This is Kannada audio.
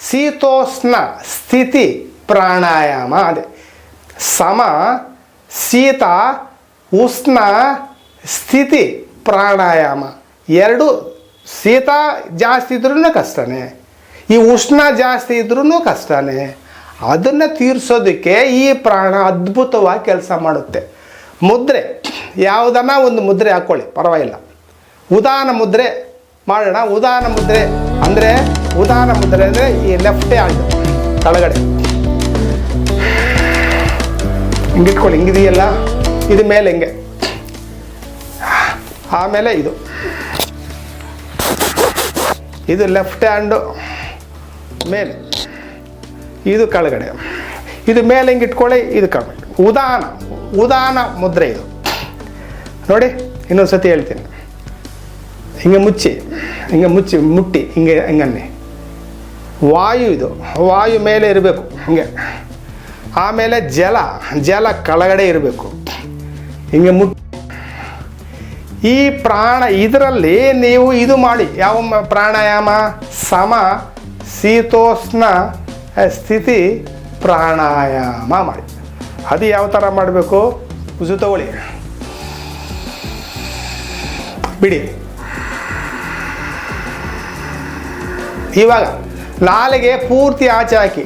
ಶೀತೋಷ್ಣ ಸ್ಥಿತಿ ಪ್ರಾಣಾಯಾಮ. ಅದೇ ಸಮ ಶೀತ ಉಷ್ಣ ಸ್ಥಿತಿ ಪ್ರಾಣಾಯಾಮ. ಎರಡು ಶೀತ ಜಾಸ್ತಿ ಇದ್ರೂ ಕಷ್ಟನೇ, ಈ ಉಷ್ಣ ಜಾಸ್ತಿ ಇದ್ರೂ ಕಷ್ಟನೇ. ಅದನ್ನು ತೀರಿಸೋದಕ್ಕೆ ಈ ಪ್ರಾಣ ಅದ್ಭುತವಾಗಿ ಕೆಲಸ ಮಾಡುತ್ತೆ. ಮುದ್ರೆ ಯಾವುದನ್ನ ಒಂದು ಮುದ್ರೆ ಹಾಕ್ಕೊಳ್ಳಿ, ಪರವಾಗಿಲ್ಲ. ಉದಾನ ಮುದ್ರೆ ಮಾಡೋಣ. ಉದಾನ ಮುದ್ರೆ ಅಂದರೆ ಈ ಲೆಫ್ಟ್ ಹ್ಯಾಂಡ್ ಕೆಳಗಡೆ ಹಿಂಗಿಟ್ಕೊಳ್ಳಿ, ಹಿಂಗಿದೆಯಲ್ಲ, ಇದು ಮೇಲೆ ಹಿಂಗೆ, ಆಮೇಲೆ ಇದು ಲೆಫ್ಟ್ ಹ್ಯಾಂಡು ಮೇಲೆ, ಇದು ಕೆಳಗಡೆ, ಇದು ಮೇಲೆ ಹಿಂಗೆ ಇಟ್ಕೊಳ್ಳಿ, ಇದು ಕೆಳಗಡೆ. ಉದಾನ ಮುದ್ರೆ ಇದು ನೋಡಿ. ಇನ್ನೊಂದು ಸತಿ ಹೇಳ್ತೀನಿ. ಹಿಂಗೆ ಮುಟ್ಟಿ ಹಿಂಗನ್ನಿ. ಇದು ವಾಯು ಮೇಲೆ ಇರಬೇಕು ಹಿಂಗೆ. ಆಮೇಲೆ ಜಲ ಕೆಳಗಡೆ ಇರಬೇಕು ಹಿಂಗೆ ಮುಟ್ಟಿ. ಈ ಇದರಲ್ಲಿ ನೀವು ಇದು ಮಾಡಿ. ಯಾವ ಪ್ರಾಣಾಯಾಮ? ಸಮ ಶೀತೋಷ್ಣ ಸ್ಥಿತಿ ಪ್ರಾಣಾಯಾಮ ಮಾಡಿ. ಅದು ಯಾವ ಥರ ಮಾಡಬೇಕು? ಉಸು ತಗೊಳ್ಳಿ, ಬಿಡಿ. ಇವಾಗ ನಾಲಿಗೆ ಪೂರ್ತಿ ಆಚೆ ಹಾಕಿ